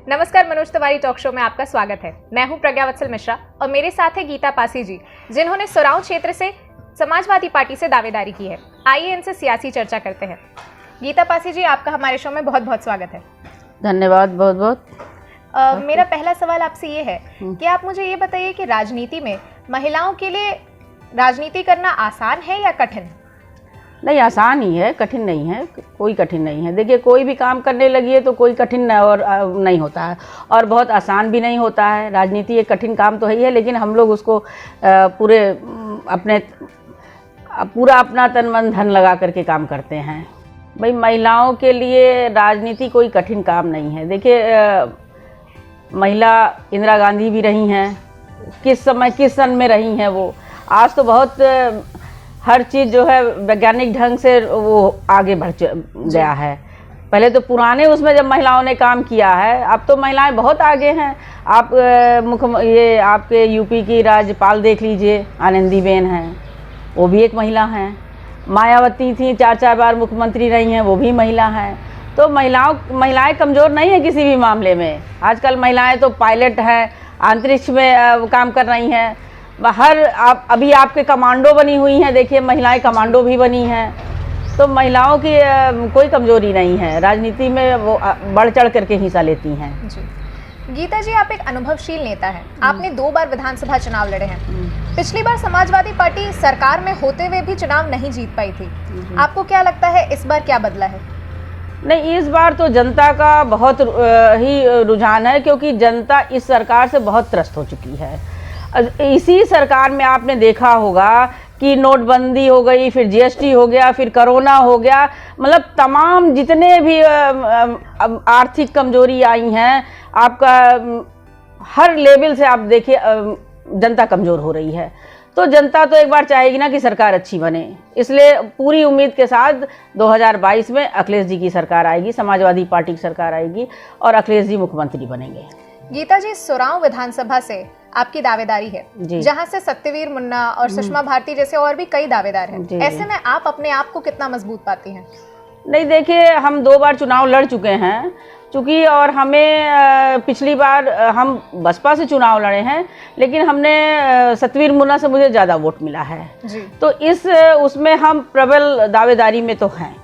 नमस्कार, Manoj Tiwari talk show में आपका स्वागत है। मैं हूं प्रज्ञा वत्सल मिश्रा और मेरे साथ है गीता पासी जी, जिन्होंने सोराव क्षेत्र से समाजवादी पार्टी से दावेदारी की है। आइए इनसे सियासी चर्चा करते हैं। गीता पासी जी, आपका हमारे शो में बहुत बहुत स्वागत है। धन्यवाद, बहुत बहुत। मेरा पहला सवाल आपसे ये है कि आप मुझे ये बताइए कि राजनीति में महिलाओं के लिए राजनीति करना आसान है या कठिन? नहीं, आसान ही है, कठिन नहीं है, कोई कठिन नहीं है। देखिए, कोई भी काम करने लगी है तो कोई कठिन और नहीं होता है और बहुत आसान भी नहीं होता है। राजनीति एक कठिन काम तो है ही है, लेकिन हम लोग उसको पूरा अपना तन मन धन लगा करके काम करते हैं। भाई, महिलाओं के लिए राजनीति कोई कठिन काम नहीं है। देखिए, महिला इंदिरा गांधी भी रही हैं, किस समय किस सन में रही हैं वो। आज तो बहुत हर चीज़ जो है वैज्ञानिक ढंग से वो आगे बढ़ गया है। पहले तो पुराने उसमें जब महिलाओं ने काम किया है, अब तो महिलाएं बहुत आगे हैं। आप ये आपके यूपी की राज्यपाल देख लीजिए, आनंदीबेन हैं, वो भी एक महिला हैं। मायावती थी, 4 बार मुख्यमंत्री रही हैं, वो भी महिला हैं। तो महिलाएं कमज़ोर नहीं है किसी भी मामले में। आजकल महिलाएं तो पायलट हैं, अंतरिक्ष में काम कर रही हैं। अभी आपके कमांडो बनी हुई हैं, देखिए महिलाएं कमांडो भी बनी हैं। तो महिलाओं की कोई कमजोरी नहीं है, राजनीति में वो बढ़ चढ़ करके हिस्सा लेती हैं। जी। गीता जी, आप एक अनुभवशील नेता हैं। आपने 2 बार विधानसभा चुनाव लड़े हैं। पिछली बार समाजवादी पार्टी सरकार में होते हुए भी चुनाव नहीं जीत पाई थी। आपको क्या लगता है इस बार क्या बदला है? नहीं, इस बार तो जनता का बहुत ही रुझान है, क्योंकि जनता इस सरकार से बहुत त्रस्त हो चुकी है। इसी सरकार में आपने देखा होगा कि नोटबंदी हो गई, फिर जीएसटी हो गया, फिर कोरोना हो गया, मतलब तमाम जितने भी आर्थिक कमजोरी आई हैं, आपका हर लेवल से आप देखिए जनता कमज़ोर हो रही है। तो जनता तो एक बार चाहेगी ना कि सरकार अच्छी बने। इसलिए पूरी उम्मीद के साथ 2022 में अखिलेश जी की सरकार आएगी, समाजवादी पार्टी की सरकार आएगी और अखिलेश जी मुख्यमंत्री बनेंगे। गीता जी, सोराव विधानसभा से आपकी दावेदारी है, जहां से सत्यवीर मुन्ना और सुषमा भारती जैसे और भी कई दावेदार हैं। ऐसे में आप अपने आप को कितना मजबूत पाती हैं? नहीं, देखिए, हम 2 बार चुनाव लड़ चुके हैं चूँकि, और हमें पिछली बार हम बसपा से चुनाव लड़े हैं, लेकिन हमने सत्यवीर मुन्ना से मुझे ज़्यादा वोट मिला है जी। तो उसमें हम प्रबल दावेदारी में तो हैं।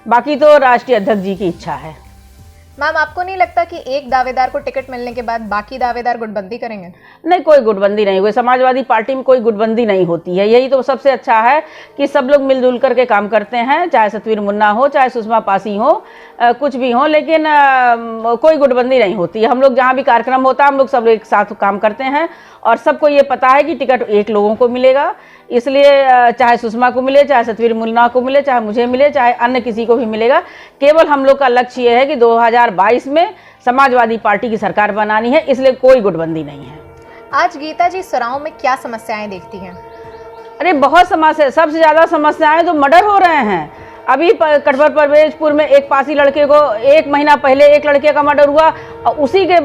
बाकी तो राष्ट्रीय अध्यक्ष जी की इच्छा है। मैम, आपको नहीं लगता कि एक दावेदार को टिकट मिलने के बाद बाकी दावेदार गुटबंदी करेंगे? नहीं, कोई गुटबंदी नहीं हुई। समाजवादी पार्टी में कोई गुटबंदी नहीं होती है। यही तो सबसे अच्छा है कि सब लोग मिलजुल करके काम करते हैं, चाहे सतवीर मुन्ना हो, चाहे सुषमा पासी हो, कुछ भी हो, लेकिन कोई गुटबंदी नहीं होती है। हम लोग जहाँ भी कार्यक्रम होता है, हम लोग सब लोग एक साथ काम करते हैं और सबको ये पता है कि टिकट एक लोगों को मिलेगा। इसलिए चाहे सुषमा को मिले, चाहे सतवीर मुन्ना को मिले, चाहे मुझे मिले, चाहे अन्य किसी को भी मिलेगा, केवल हम लोग का लक्ष्य ये है कि 2022 में समाजवादी पार्टी की सरकार बनानी है। इसलिए कोई गुटबंदी नहीं है। आज गीता जी, सोराव में क्या समस्याएं देखती हैं? अरे बहुत समस्या, सबसे ज़्यादा समस्याएं तो मर्डर हो रहे हैं। अभी कटवर परवेजपुर में एक पासी लड़के को 1 महीना पहले एक लड़के का मर्डर हुआ और उसी के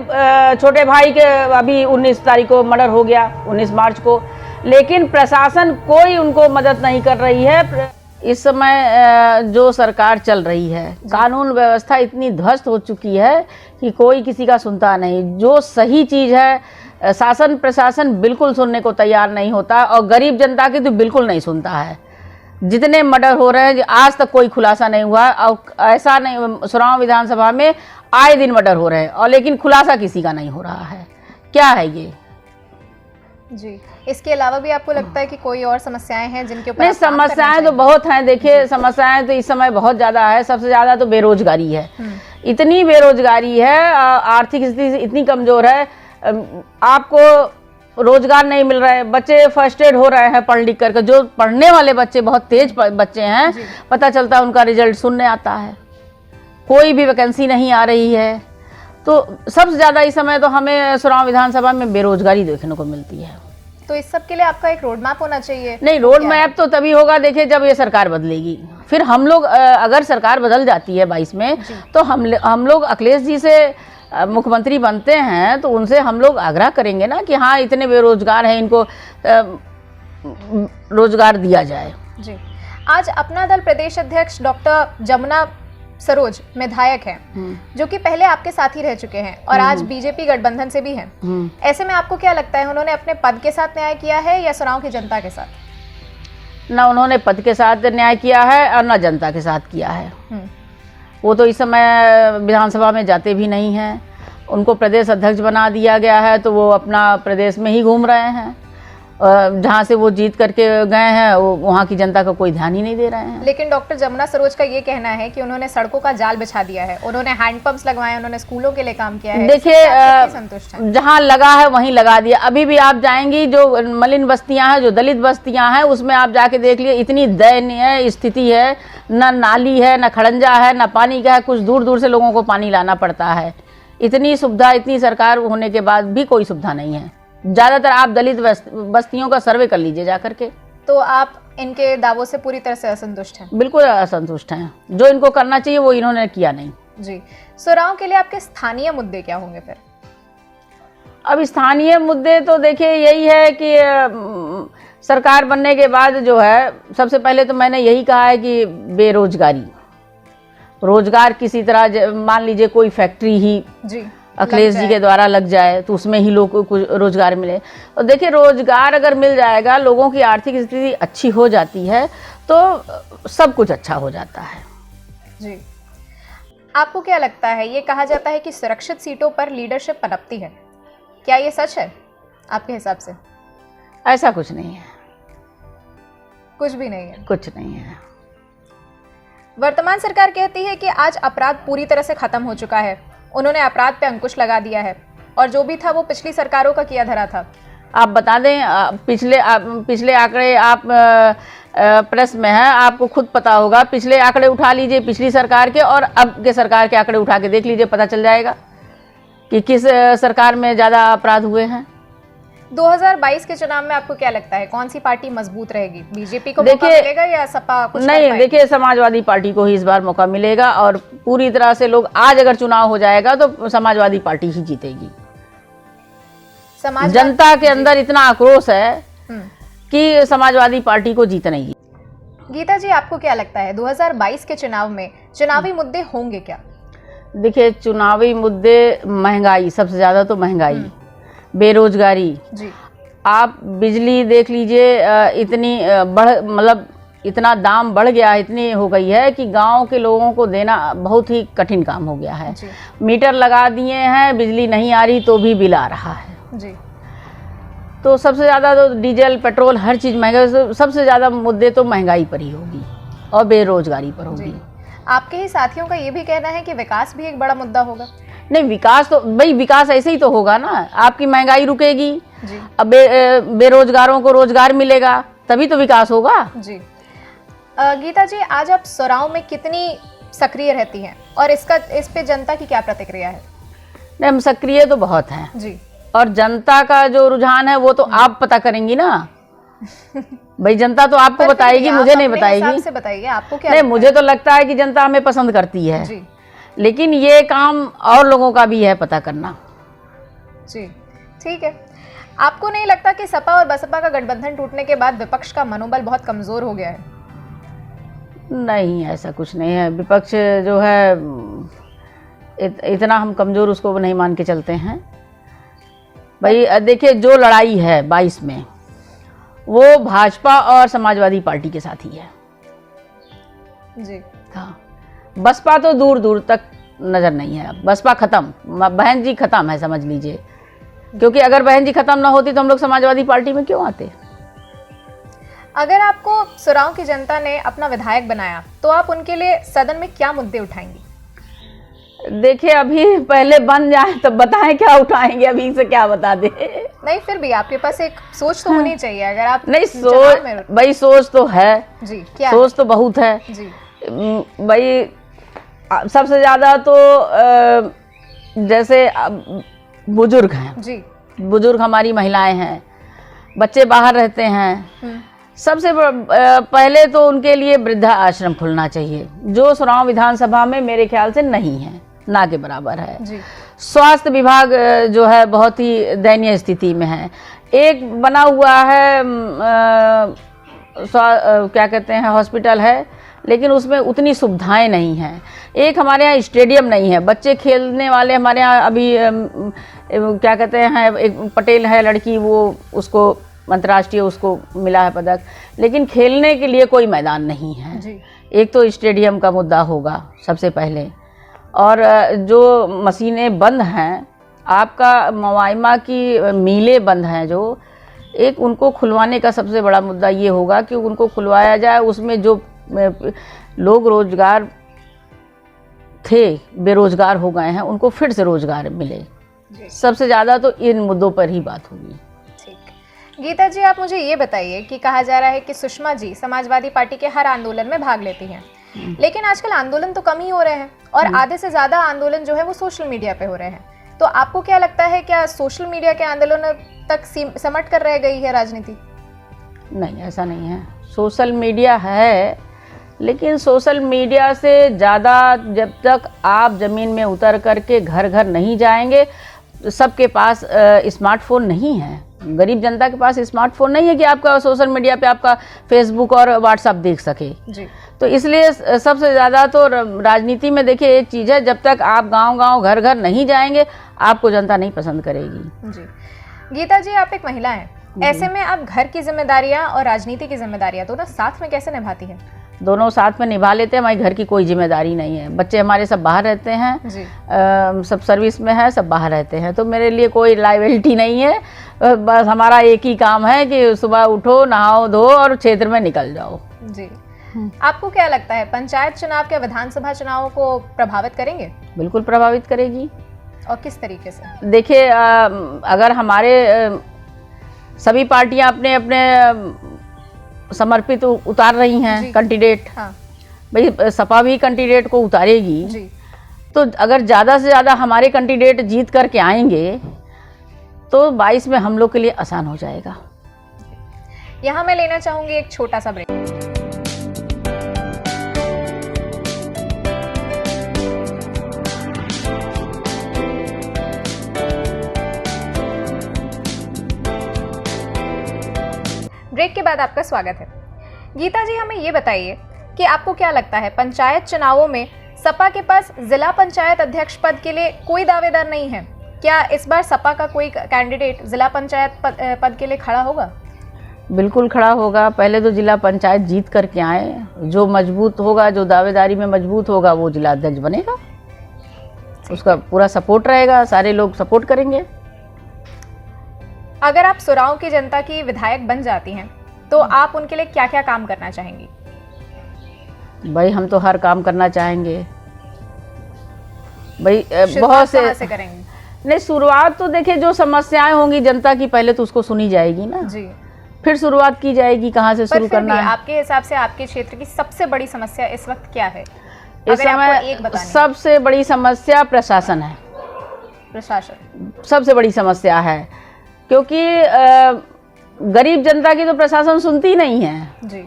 छोटे भाई के अभी 19 तारीख को मर्डर हो गया, 19 मार्च को। लेकिन प्रशासन कोई उनको मदद नहीं कर रही है। इस समय जो सरकार चल रही है, कानून व्यवस्था इतनी ध्वस्त हो चुकी है कि कोई किसी का सुनता नहीं। जो सही चीज़ है, शासन प्रशासन बिल्कुल सुनने को तैयार नहीं होता और गरीब जनता की तो बिल्कुल नहीं सुनता है। जितने मर्डर हो रहे हैं, आज तक कोई खुलासा नहीं हुआ और ऐसा नहीं, सोराव विधानसभा में आए दिन मर्डर हो रहे हैं और लेकिन खुलासा किसी का नहीं हो रहा है। क्या है ये? जी, इसके अलावा भी आपको लगता है कि कोई और समस्याएं हैं जिनके ऊपर? नहीं, समस्याएं तो बहुत हैं। देखिए, समस्याएं तो इस समय बहुत ज़्यादा है। सबसे ज़्यादा तो बेरोजगारी है। इतनी बेरोजगारी है, आर्थिक स्थिति इतनी कमज़ोर है, आपको रोजगार नहीं मिल रहा है। बच्चे फर्स्टेड हो रहे हैं पढ़ लिख करके। जो पढ़ने वाले बच्चे, बहुत तेज बच्चे हैं, पता चलता है उनका रिजल्ट शून्य आता है, कोई भी वैकेंसी नहीं आ रही है। तो सबसे ज़्यादा इस समय तो हमें सोराव विधानसभा में बेरोजगारी देखने को मिलती है। तो इस सब के लिए आपका एक रोड मैप होना चाहिए। नहीं, रोड मैप तो तभी होगा, देखिए, जब ये सरकार बदलेगी। फिर हम लोग, अगर सरकार बदल जाती है 22 में, तो हम लोग अखिलेश जी से मुख्यमंत्री बनते हैं तो उनसे हम लोग आग्रह करेंगे ना कि हाँ, इतने बेरोजगार हैं, इनको रोजगार दिया जाए। जी। आज अपना दल प्रदेश अध्यक्ष डॉक्टर जमुना सरोज विधायक हैं जो कि पहले आपके साथ ही रह चुके हैं और आज बीजेपी गठबंधन से भी हैं। ऐसे में आपको क्या लगता है, उन्होंने अपने पद के साथ न्याय किया है या सुराव की जनता के साथ? ना उन्होंने पद के साथ न्याय किया है और ना जनता के साथ किया है। वो तो इस समय विधानसभा में जाते भी नहीं हैं। उनको प्रदेश अध्यक्ष बना दिया गया है तो वो अपना प्रदेश में ही घूम रहे हैं। जहाँ से वो जीत करके गए हैं वो वहाँ की जनता का कोई ध्यान ही नहीं दे रहे हैं। लेकिन डॉक्टर जमुना सरोज का ये कहना है कि उन्होंने सड़कों का जाल बिछा दिया है, उन्होंने हैंडपंप्स लगवाए, उन्होंने स्कूलों के लिए काम किया है। देखिए संतुष्ट हैं? जहाँ लगा है वहीं लगा दिया। अभी भी आप जाएंगी जो मलिन बस्तियां हैं, जो दलित बस्तियां हैं, उसमें आप जाके देख लिए इतनी दयनीय स्थिति है। न नाली है, न खड़ंजा है, न पानी का है। कुछ दूर दूर से लोगों को पानी लाना पड़ता है। इतनी सुविधा, इतनी सरकार होने के बाद भी कोई सुविधा नहीं है। ज़्यादातर आप दलित बस्तियों का सर्वे कर लीजिए जा करके। तो आप इनके दावों से पूरी तरह से असंतुष्ट हैं? बिल्कुल असंतुष्ट हैं। जो इनको करना चाहिए वो इन्होंने किया नहीं। जी, सुराव के लिए आपके स्थानीय मुद्दे क्या होंगे फिर? अब स्थानीय मुद्दे तो देखिए यही है कि सरकार बनने के बाद जो है, सबसे पहले तो मैंने यही कहा है कि बेरोजगारी, रोजगार किसी तरह, मान लीजिए कोई फैक्ट्री ही जी अखिलेश जी के द्वारा लग जाए तो उसमें ही लोगों को रोजगार मिले। और देखिए रोजगार अगर मिल जाएगा, लोगों की आर्थिक स्थिति अच्छी हो जाती है तो सब कुछ अच्छा हो जाता है। जी, आपको क्या लगता है, ये कहा जाता है कि सुरक्षित सीटों पर लीडरशिप पनपती है, क्या ये सच है आपके हिसाब से? ऐसा कुछ नहीं है। कुछ भी नहीं है? कुछ नहीं है। वर्तमान सरकार कहती है कि आज अपराध पूरी तरह से खत्म हो चुका है, उन्होंने अपराध पे अंकुश लगा दिया है और जो भी था वो पिछली सरकारों का किया धरा था। आप बता दें, पिछले आंकड़े आप प्रेस में हैं, आपको खुद पता होगा। पिछले आंकड़े उठा लीजिए पिछली सरकार के और अब के सरकार के आंकड़े उठा के देख लीजिए, पता चल जाएगा कि किस सरकार में ज़्यादा अपराध हुए हैं। 2022 के चुनाव में आपको क्या लगता है, कौन सी पार्टी मजबूत रहेगी? बीजेपी को मौका मिलेगा या सपा कुछ नहीं? देखिए समाजवादी पार्टी को ही इस बार मौका मिलेगा और पूरी तरह से लोग, आज अगर चुनाव हो जाएगा तो समाजवादी पार्टी ही जीतेगी। जनता के अंदर इतना आक्रोश है कि समाजवादी पार्टी को जीतना ही। गीता जी, आपको क्या लगता है 2022 के चुनाव में चुनावी मुद्दे होंगे क्या? देखिए चुनावी मुद्दे, महंगाई, सबसे ज्यादा तो महंगाई, बेरोजगारी जी। आप बिजली देख लीजिए, इतनी मतलब इतना दाम बढ़ गया, इतनी हो गई है कि गांव के लोगों को देना बहुत ही कठिन काम हो गया है। मीटर लगा दिए हैं, बिजली नहीं आ रही तो भी बिल आ रहा है जी। तो सबसे ज़्यादा तो डीजल, पेट्रोल, हर चीज़ महंगा। सबसे ज़्यादा मुद्दे तो महंगाई पर ही होगी और बेरोजगारी पर होगी। आपके ही साथियों का ये भी कहना है कि विकास भी एक बड़ा मुद्दा होगा। नहीं, विकास तो भाई विकास ऐसे ही तो होगा ना। आपकी महंगाई रुकेगी जी। अब बेरोजगारों को रोजगार मिलेगा तभी तो विकास होगा जी। गीता जी, आज आप सुराव में कितनी सक्रिय रहती हैं और इस पे जनता की क्या प्रतिक्रिया है? नहीं, हम सक्रिय तो बहुत हैं जी, और जनता का जो रुझान है वो तो आप पता करेंगी ना। भाई जनता तो आपको बताएगी, मुझे नहीं बताएगी। से बताइए, आपको क्या? नहीं, मुझे तो लगता है कि जनता हमें पसंद करती है जी। लेकिन ये काम और लोगों का भी है पता करना जी। ठीक है, आपको नहीं लगता कि सपा और बसपा का गठबंधन टूटने के बाद विपक्ष का मनोबल बहुत कमजोर हो गया है? नहीं, ऐसा कुछ नहीं है। विपक्ष जो है इतना हम कमजोर उसको नहीं मान के चलते हैं। भाई देखिए, जो लड़ाई है 22 में वो भाजपा और समाजवादी पार्टी के साथ ही है जी। हाँ, बसपा तो दूर दूर तक नजर नहीं है। बसपा खत्म, बहन जी खत्म है समझ लीजिए। क्योंकि अगर बहन जी खत्म ना होती तो हम लोग समाजवादी पार्टी में क्यों आते। अगर आपको सुराव की जनता ने अपना विधायक बनाया तो आप उनके लिए सदन में क्या मुद्दे उठाएंगी? देखिए, अभी पहले बन जाए तब बताएं क्या उठाएंगे, अभी से क्या बता दे। नहीं, फिर भी आपके पास एक सोच तो होनी चाहिए। अगर आप नहीं, सोच भाई, सोच तो है जी। क्या सोच तो बहुत है जी भाई। सबसे ज्यादा तो जैसे बुजुर्ग हैं जी, बुजुर्ग हमारी महिलाएं हैं, बच्चे बाहर रहते हैं। सबसे पहले तो उनके लिए वृद्धा आश्रम खुलना चाहिए, जो सुराव विधानसभा में मेरे ख्याल से नहीं है, ना के बराबर है जी। स्वास्थ्य विभाग जो है बहुत ही दयनीय स्थिति में है। एक बना हुआ है क्या कहते हैं, हॉस्पिटल है, लेकिन उसमें उतनी सुविधाएं नहीं हैं। एक हमारे यहाँ स्टेडियम नहीं है, बच्चे खेलने वाले हमारे यहाँ अभी क्या कहते हैं, एक पटेल है लड़की, वो उसको अंतर्राष्ट्रीय उसको मिला है पदक, लेकिन खेलने के लिए कोई मैदान नहीं है जी। एक तो स्टेडियम का मुद्दा होगा सबसे पहले, और जो मशीनें बंद हैं, आपका मुआयमा की मिलें बंद हैं, जो एक उनको खुलवाने का सबसे बड़ा मुद्दा ये होगा कि उनको खुलवाया जाए, उसमें जो लोग रोजगार थे बेरोजगार हो गए हैं उनको फिर से रोजगार मिले। सबसे ज़्यादा तो इन मुद्दों पर ही बात होगी। ठीक। गीता जी, आप मुझे ये बताइए कि कहा जा रहा है कि सुषमा जी समाजवादी पार्टी के हर आंदोलन में भाग लेती हैं, लेकिन आजकल आंदोलन तो कम ही हो रहे हैं और आधे से ज़्यादा आंदोलन जो है वो सोशल मीडिया पे हो रहे हैं। तो आपको क्या लगता है, क्या सोशल मीडिया के आंदोलन तक समट कर रह गई है राजनीति? नहीं, ऐसा नहीं है। सोशल मीडिया है, लेकिन सोशल मीडिया से ज़्यादा जब तक आप ज़मीन में उतर करके घर घर नहीं जाएंगे, सबके पास स्मार्टफोन नहीं है। गरीब जनता के पास स्मार्टफोन नहीं है कि आपका सोशल मीडिया पे आपका फेसबुक और व्हाट्सएप देख सके जी। तो इसलिए सबसे ज़्यादा तो राजनीति में देखिए एक चीज़ है, जब तक आप गांव-गांव घर-घर नहीं जाएंगे आपको जनता नहीं पसंद करेगी जी। गीता जी, आप एक महिला हैं, ऐसे में आप घर की जिम्मेदारियां और राजनीति की जिम्मेदारियां दोनों साथ में कैसे निभाती हैं? दोनों साथ में निभा लेते हैं। हमारे घर की कोई जिम्मेदारी नहीं है, बच्चे हमारे सब बाहर रहते हैं जी। सब सर्विस में है, सब बाहर रहते हैं, तो मेरे लिए कोई लायबिलिटी नहीं है। बस हमारा एक ही काम है कि सुबह उठो, नहाओ धो और क्षेत्र में निकल जाओ जी। आपको क्या लगता है, पंचायत चुनाव क्या विधानसभा चुनावों को प्रभावित करेंगे? बिल्कुल प्रभावित करेगी। और किस तरीके से? देखिए, अगर हमारे सभी पार्टियां अपने अपने समर्पित उतार रही हैं कैंडिडेट, हाँ। भाई सपा भी कैंडिडेट को उतारेगी जी। तो अगर ज़्यादा से ज़्यादा हमारे कैंडिडेट जीत करके आएंगे तो 22 में हम लोग के लिए आसान हो जाएगा। यहाँ मैं लेना चाहूँगी एक छोटा सा ब्रेक। ब्रेक के बाद आपका स्वागत है। गीता जी, हमें ये बताइए कि आपको क्या लगता है, पंचायत चुनावों में सपा के पास जिला पंचायत अध्यक्ष पद के लिए कोई दावेदार नहीं है, क्या इस बार सपा का कोई कैंडिडेट जिला पंचायत पद के लिए खड़ा होगा? बिल्कुल खड़ा होगा। पहले तो जिला पंचायत जीत करके आए, जो मजबूत होगा, जो दावेदारी में मजबूत होगा वो जिला अध्यक्ष बनेगा, उसका पूरा सपोर्ट रहेगा, सारे लोग सपोर्ट करेंगे। अगर आप सुराव की जनता की विधायक बन जाती हैं तो आप उनके लिए क्या क्या काम करना चाहेंगी? भाई हम तो हर काम करना चाहेंगे भाई, बहुत से करेंगे। नहीं, शुरुआत तो देखिए जो समस्याएं होंगी जनता की पहले तो उसको सुनी जाएगी ना जी, फिर शुरुआत की जाएगी कहाँ से शुरू करना है। आपके हिसाब से आपके क्षेत्र की सबसे बड़ी समस्या इस वक्त क्या है? इस समय सबसे बड़ी समस्या प्रशासन है। प्रशासन सबसे बड़ी समस्या है, क्योंकि गरीब जनता की तो प्रशासन सुनती नहीं है जी।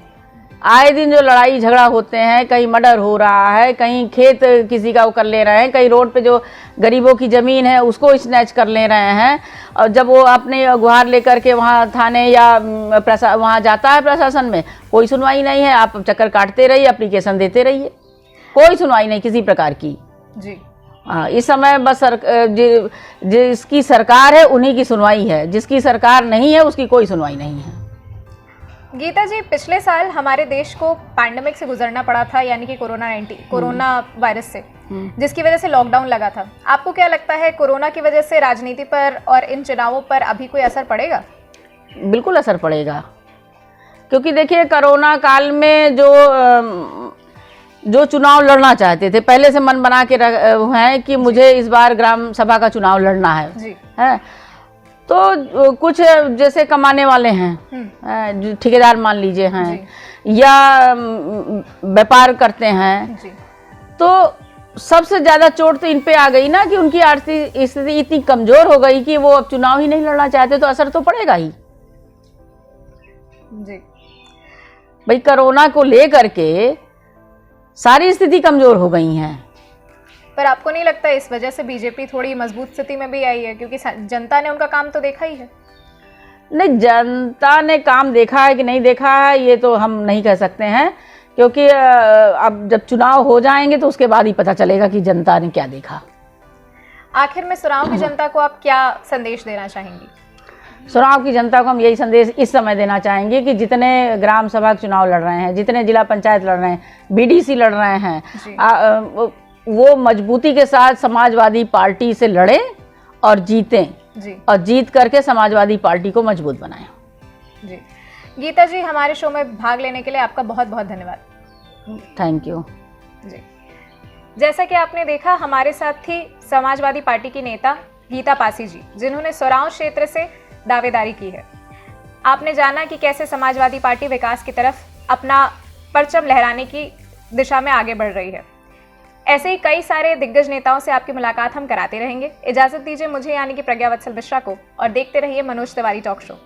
आए दिन जो लड़ाई झगड़ा होते हैं, कहीं मर्डर हो रहा है, कहीं खेत किसी का वो कर ले रहे हैं, कहीं रोड पे जो गरीबों की ज़मीन है उसको स्नैच कर ले रहे हैं, और जब वो अपने गुहार लेकर के वहाँ थाने या वहाँ जाता है प्रशासन में, कोई सुनवाई नहीं है। आप चक्कर काटते रहिए, एप्लीकेशन देते रहिए, कोई सुनवाई नहीं किसी प्रकार की जी। इस समय बस जिसकी सरकार है उन्हीं की सुनवाई है, जिसकी सरकार नहीं है उसकी कोई सुनवाई नहीं है। गीता जी, पिछले साल हमारे देश को पैंडेमिक से गुजरना पड़ा था, यानी कि कोरोना वायरस से, जिसकी वजह से लॉकडाउन लगा था। आपको क्या लगता है, कोरोना की वजह से राजनीति पर और इन चुनावों पर अभी कोई असर पड़ेगा? बिल्कुल असर पड़ेगा, क्योंकि देखिए कोरोना काल में जो चुनाव लड़ना चाहते थे, पहले से मन बना के हैं कि मुझे इस बार ग्राम सभा का चुनाव लड़ना है, तो कुछ जैसे कमाने वाले हैं, जो ठेकेदार मान लीजिए हैं, या व्यापार करते हैं, तो सबसे ज़्यादा चोट तो इन पे आ गई ना कि उनकी आर्थिक स्थिति इतनी कमज़ोर हो गई कि वो अब चुनाव ही नहीं लड़ना चाहते, तो असर तो पड़ेगा ही जी। भाई कोरोना को लेकर के सारी स्थिति कमज़ोर हो गई हैं। पर आपको नहीं लगता इस वजह से बीजेपी थोड़ी मजबूत स्थिति में भी आई है, क्योंकि जनता ने उनका काम तो देखा ही है? नहीं, जनता ने काम देखा है कि नहीं देखा है ये तो हम नहीं कह सकते हैं, क्योंकि अब जब चुनाव हो जाएंगे तो उसके बाद ही पता चलेगा कि जनता ने क्या देखा। आखिर में सुराव की जनता को आप क्या संदेश देना चाहेंगी? सुराव की जनता को हम यही संदेश इस समय देना चाहेंगे कि जितने ग्राम सभा के चुनाव लड़ रहे हैं, जितने जिला पंचायत लड़ रहे हैं, बीडीसी लड़ रहे हैं, वो मजबूती के साथ समाजवादी पार्टी से लड़े और जीतें जी। और जीत करके समाजवादी पार्टी को मजबूत बनाएं। जी गीता जी, हमारे शो में भाग लेने के लिए आपका बहुत बहुत धन्यवाद। थैंक यू जी। जैसा कि आपने देखा, हमारे साथ थी समाजवादी पार्टी की नेता गीता पासी जी, जिन्होंने सोराव क्षेत्र से दावेदारी की है। आपने जाना कि कैसे समाजवादी पार्टी विकास की तरफ अपना परचम लहराने की दिशा में आगे बढ़ रही है। ऐसे ही कई सारे दिग्गज नेताओं से आपकी मुलाकात हम कराते रहेंगे। इजाजत दीजिए मुझे यानी कि प्रज्ञा वत्सल मिश्रा को, और देखते रहिए मनोज तिवारी टॉक शो।